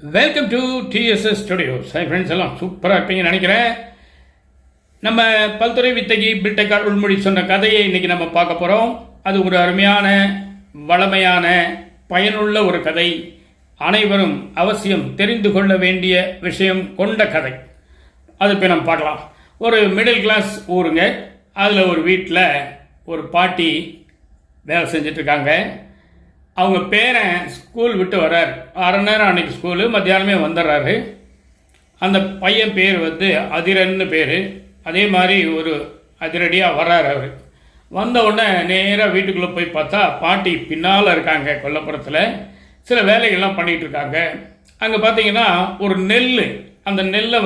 Welcome to TDS studios. Hi friends, எல்லாம் சூப்பராக இருப்பீங்கன்னு நினைக்கிறேன். நம்ம பல்துறை வித்தகி பில்டெக்கார் உள்மொழி சொன்ன கதையை இன்றைக்கி நம்ம பார்க்க போகிறோம். அது ஒரு அருமையான, வளமையான, பயனுள்ள ஒரு கதை. அனைவரும் அவசியம் தெரிந்து கொள்ள வேண்டிய விஷயம் கொண்ட கதை. அது இப்போ நம்ம பார்க்கலாம். ஒரு மிடில் கிளாஸ் ஊருங்க. அதில் ஒரு வீட்டில் ஒரு பாட்டி வேலை செஞ்சிட்ருக்காங்க. அவங்க பேரன் ஸ்கூல் விட்டு வர்றார். அரை நேரம் அன்றைக்கி ஸ்கூலு, மத்தியானமே வந்துடுறாரு. அந்த பையன் பேர் அதிரன்னு பேர். அதே மாதிரி ஒரு அதிரடியாக வர்றார். அவர் வந்த உடனே நேராக வீட்டுக்குள்ளே போய் பார்த்தா பாட்டி பின்னால் இருக்காங்க. கொல்லப்புறத்தில் சில வேலைகள்லாம் பண்ணிகிட்ருக்காங்க. அங்கே பார்த்தீங்கன்னா ஒரு நெல், அந்த நெல்லை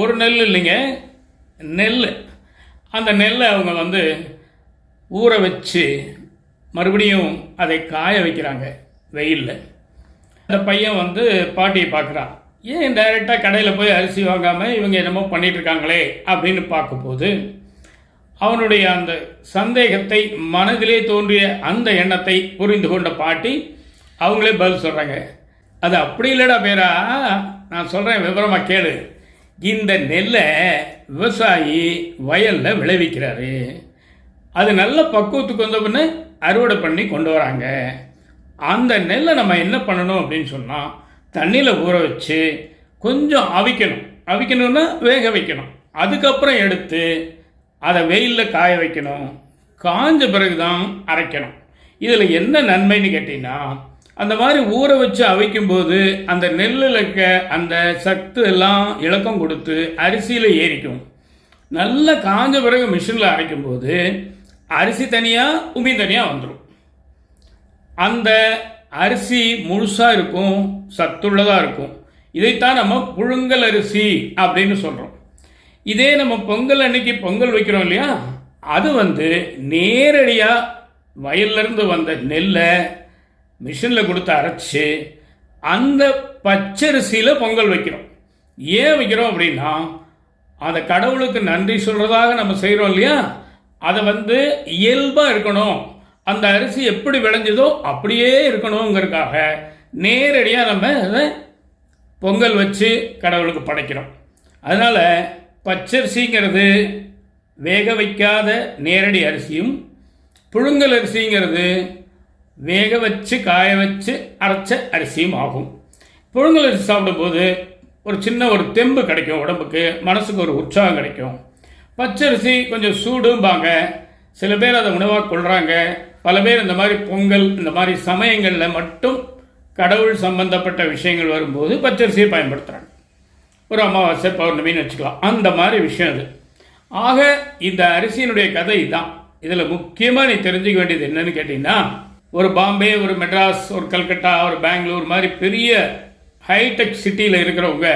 ஒரு நெல் இல்லைங்க, நெல். அந்த நெல்லை அவங்க ஊற வச்சு மறுபடியும் அதை காய வைக்கிறாங்க வெயிலில். அந்த பையன் பாட்டியை பார்க்குறான். ஏன் டைரெக்டாக கடையில் போய் அரிசி வாங்காமல் இவங்க என்னமோ பண்ணிகிட்ருக்காங்களே அப்படின்னு பார்க்கும்போது அவனுடைய அந்த சந்தேகத்தை, மனதிலே தோன்றிய அந்த எண்ணத்தை புரிந்து கொண்ட பாட்டி அவங்களே பதில் சொல்கிறாங்க. அது அப்படி இல்லைடா பேரா, நான் சொல்கிறேன், விவரமாக கேளு. இந்த நெல்லை விவசாயி வயலில் விளைவிக்கிறாரு. அது நல்ல பக்குவத்துக்கு வந்த பின்ன அறுவடை பண்ணி கொண்டு வராங்க. அந்த நெல்லை நம்ம என்ன பண்ணணும் அப்படின்னு சொன்னால், தண்ணியில் ஊற வச்சு கொஞ்சம் அவிக்கணும்னா வேக வைக்கணும். அதுக்கப்புறம் எடுத்து அதை வெயிலில் காய வைக்கணும். காஞ்ச பிறகு தான் அரைக்கணும். இதில் என்ன நன்மைன்னு கேட்டிங்கன்னா, அந்த மாதிரி ஊற வச்சு அவிக்கும்போது அந்த நெல்லில் இருக்க அந்த சத்து எல்லாம் இலக்கம் கொடுத்து அரிசியில் ஏறிக்கும். நல்லா காஞ்ச பிறகு மிஷினில் அரைக்கும்போது அரிசி தனியாக, உமி தனியாக வந்துடும். அந்த அரிசி முழுசாக இருக்கும், சத்துள்ளதாக இருக்கும். இதைத்தான் நம்ம புழுங்கல் அரிசி அப்படின்னு சொல்கிறோம். இதே நம்ம பொங்கல் அன்னைக்கு பொங்கல் வைக்கிறோம் இல்லையா, அது நேரடியாக வயல்லேருந்து வந்த நெல்லை மிஷினில் கொடுத்து அரைச்சி அந்த பச்சரிசியில் பொங்கல் வைக்கிறோம். ஏன் வைக்கிறோம் அப்படின்னா, அதை கடவுளுக்கு நன்றி சொல்கிறதாக நம்ம செய்கிறோம் இல்லையா, அதை இயல்பாக இருக்கணும், அந்த அரிசி எப்படி விளைஞ்சதோ அப்படியே இருக்கணுங்கிறதுக்காக நேரடியாக நம்ம அதை பொங்கல் வச்சு கடவுளுக்கு படைக்கிறோம். அதனால் பச்சரிசிங்கிறது வேக வைக்காத நேரடி அரிசியும், புழுங்கல் அரிசிங்கிறது வேக வச்சு காய வச்சு அரைச்ச அரிசியும் ஆகும். புழுங்கல் அரிசி சாப்பிடும்போது ஒரு சின்ன ஒரு தெம்பு கிடைக்கும், உடம்புக்கு மனசுக்கு ஒரு உற்சாகம் கிடைக்கும். பச்சரிசி கொஞ்சம் சூடும்பாங்க. சில பேர் அதை உணவாக கொள்கிறாங்க. பல பேர் இந்த மாதிரி பொங்கல், இந்த மாதிரி சமயங்களில் மட்டும் கடவுள் சம்பந்தப்பட்ட விஷயங்கள் வரும்போது பச்சரிசியை பயன்படுத்துகிறாங்க. ஒரு அமாவாசை, பௌர்ணமின்னு வச்சுக்கலாம், அந்த மாதிரி விஷயம் அது. ஆக இந்த அரிசியினுடைய கதை தான். இதில் முக்கியமாக நீ தெரிஞ்சுக்க வேண்டியது என்னன்னு கேட்டிங்கன்னா, ஒரு பாம்பே, ஒரு மெட்ராஸ், ஒரு கல்கட்டா, ஒரு பெங்களூர் மாதிரி பெரிய ஹைடெக் சிட்டியில் இருக்கிறவங்க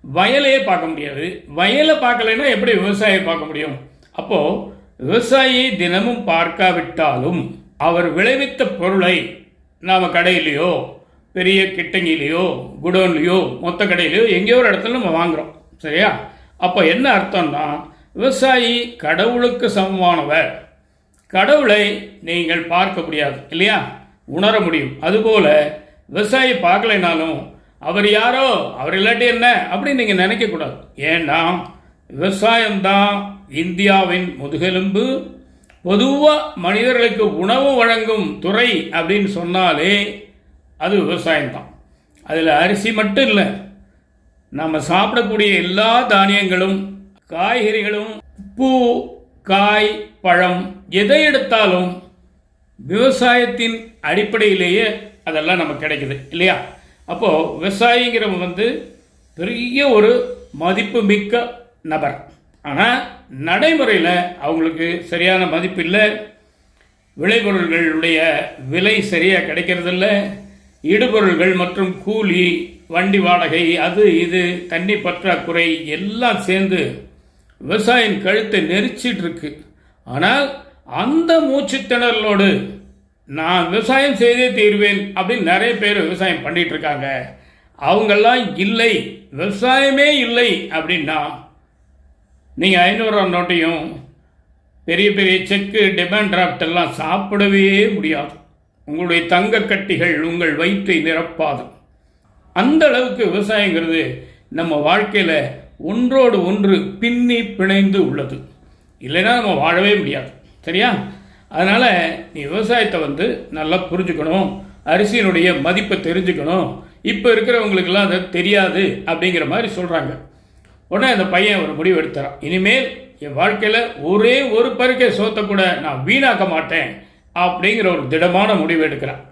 வயலையே பார்க்க முடியாது. வயலை பார்க்கலைன்னா எப்படி விவசாயியை பார்க்க முடியும்? அப்போது விவசாயியை தினமும் பார்க்காவிட்டாலும் அவர் விளைவித்த பொருளை நாம் கடையிலையோ, பெரிய கிட்டங்கிலேயோ, குடோன்லேயோ, மொத்த கடையிலையோ எங்கேயோ ஒரு இடத்துல நம்ம வாங்குகிறோம், சரியா? அப்போ என்ன அர்த்தம்னா, விவசாயி கடவுளுக்கு சமமானவர். கடவுளை நீங்கள் பார்க்க முடியாது இல்லையா, உணர முடியும். அதுபோல் விவசாயி பார்க்கலைனாலும் அவர் யாரோ, அவர் இல்லாட்டி என்ன அப்படின்னு நீங்கள் நினைக்கக்கூடாது. ஏன்னா விவசாயம்தான் இந்தியாவின் முதுகெலும்பு. பொதுவாக மனிதர்களுக்கு உணவு வழங்கும் துறை அப்படின்னு சொன்னாலே அது விவசாயம்தான். அதில் அரிசி மட்டும் இல்லை, நம்ம சாப்பிடக்கூடிய எல்லா தானியங்களும், காய்கறிகளும், பூ, காய், பழம், எதை எடுத்தாலும் விவசாயத்தின் அடிப்படையிலேயே அதெல்லாம் நமக்கு கிடைக்குது இல்லையா? அப்போது விவசாயிங்கிறவங்க பெரிய ஒரு மதிப்பு மிக்க நபர். ஆனால் நடைமுறையில் அவங்களுக்கு சரியான மதிப்பு இல்லை. விளைபொருள்களுடைய விலை சரியாக கிடைக்கிறதில்ல. இடுபொருள்கள் மற்றும் கூலி, வண்டி வாடகை, அது இது, தண்ணி பற்றாக்குறை எல்லாம் சேர்ந்து விவசாயின் கழுத்தை நெரிச்சிட்டு இருக்கு. ஆனால் அந்த மூச்சுத்திணறலோடு நான் விவசாயம் செய்தே தீர்வேன் அப்படின்னு நிறைய பேர் விவசாயம் பண்ணிட்டு இருக்காங்க. அவங்கெல்லாம் இல்லை, விவசாயமே இல்லை அப்படின்னா நீங்கள் 500 நோட்டையும் பெரிய பெரிய செக்கு, டிமாண்ட் டிராஃப்ட் எல்லாம் சாப்பிடவே முடியாது. உங்களுடைய தங்க கட்டிகள் உங்கள் வயிற்றை நிரப்பாது. அந்த அளவுக்கு விவசாயங்கிறது நம்ம வாழ்க்கையில் ஒன்றோடு ஒன்று பின்னி பிணைந்து உள்ளது. இல்லைன்னா நம்ம வாழவே முடியாது. சரியா? அதனால் நீ விவசாயத்தை நல்லா புரிஞ்சுக்கணும், அரிசியினுடைய மதிப்பை தெரிஞ்சுக்கணும். இப்போ இருக்கிறவங்களுக்கெல்லாம் அது தெரியாது அப்படிங்கிற மாதிரி சொல்கிறாங்க. உடனே அந்த பையன் ஒரு முடிவு எடுத்துறான். இனிமேல் என் வாழ்க்கையில் ஒரே ஒரு பருக்கை சோத்தை கூட நான் வீணாக்க மாட்டேன் அப்படிங்கிற ஒரு திடமான முடிவு எடுக்கிறான்.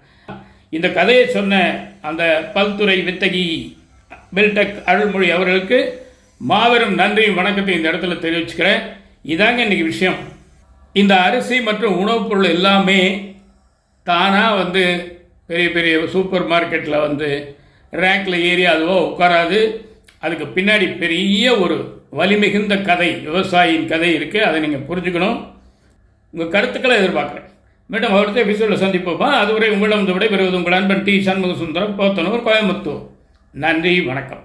இந்த கதையை சொன்ன அந்த பல்துறை வித்தகி பில்டெக் அருள்மொழி அவர்களுக்கு மாபெரும் நன்றியும் வணக்கத்தை இந்த இடத்துல தெரிவிச்சுக்கிறேன். இதாங்க இன்றைக்கி விஷயம். இந்த அரிசி மற்றும் உணவுப் பொருள் எல்லாமே தானாக பெரிய பெரிய சூப்பர் மார்க்கெட்டில் ரேக்கில் ஏறி அதுவோ உட்காராது. அதுக்கு பின்னாடி பெரிய ஒரு வலிமிகுந்த கதை, விவசாயியின் கதை இருக்குது. அதை நீங்கள் புரிஞ்சுக்கணும். உங்கள் கருத்துக்களை எதிர்பார்க்குறேன். மீண்டும் அடுத்த எபிசோடில் சந்திப்போமா. அதுவரை உங்களிடம் விடைபெறுவது உங்கள் அன்பன் டி. சண்முக சுந்தரம், போத்தனூர், கோயம்புத்தூர். நன்றி, வணக்கம்.